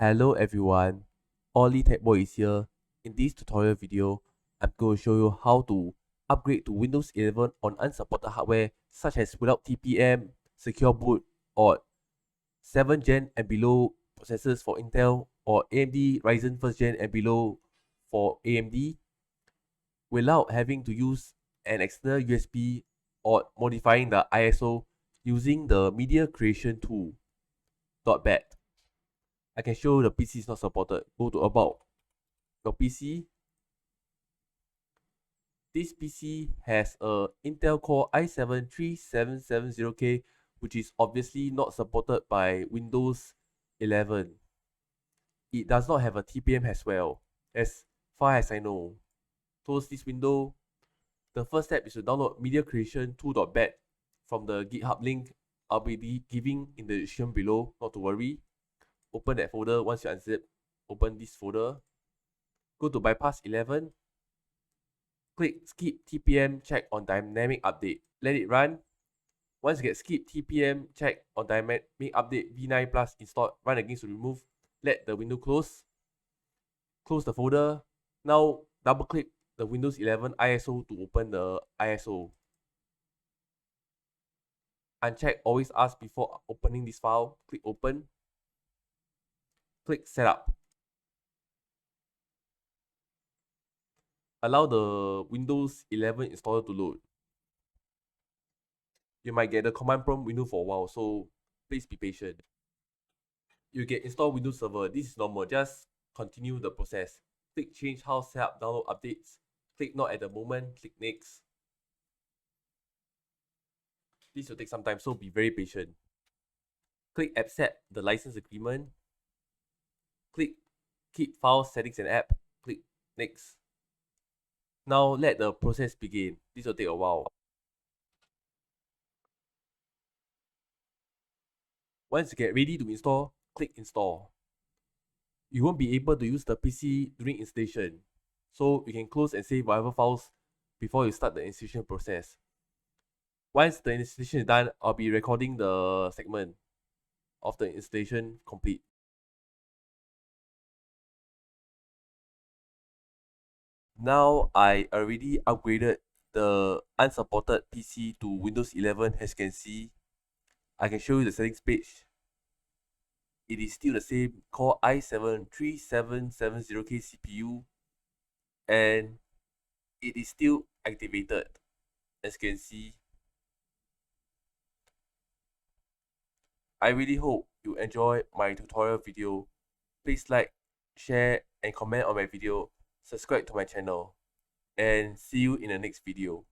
Hello everyone, Ollie Tech Boy is here. In this tutorial video, I'm going to show you how to upgrade to Windows 11 on unsupported hardware such as without TPM, secure boot, or 7th gen and below processors for Intel, or AMD Ryzen 1st gen and below for AMD, without having to use an external USB or modifying the ISO using the media creation tool. .bat. I can show the PC is not supported. Go to about your PC. This PC has a Intel Core i7-3770K, which is obviously not supported by Windows 11. It does not have a TPM as well, as far as I know. Close this window. The first step is to download media creation tool.bat from the GitHub link I'll be giving in the description below, not to worry. Open that folder. Once you unzip, open this folder. Go to bypass 11. Click skip TPM check on dynamic update. Let it run. Once you get skip TPM check on dynamic update v9 plus installed, run again to remove. Let the window close. Close the folder. Now double click the Windows 11 ISO to open the ISO. Uncheck always ask before opening this file. Click open. Click setup. Allow the Windows 11 installer to load. You might get the command prompt window for a while, so please be patient. You get install Windows Server. This is normal. Just continue the process. Click change how setup download updates. Click not at the moment. Click next. This will take some time, so be very patient. Click accept the license agreement. Click keep file settings and app. Click next. Now let the process begin. This will take a while. Once you get ready to install, click install. You won't be able to use the PC during installation, so you can close and save whatever files before you start the installation process. Once the installation is done, I'll be recording the segment of the installation complete. Now I already upgraded the unsupported PC to Windows 11. As you can see, I can show you the settings page. It is still the same Core i7-3770K CPU, and it is still activated. As you can see, I really hope you enjoy my tutorial video. Please like, share, and comment on my video. Subscribe to my channel, and see you in the next video.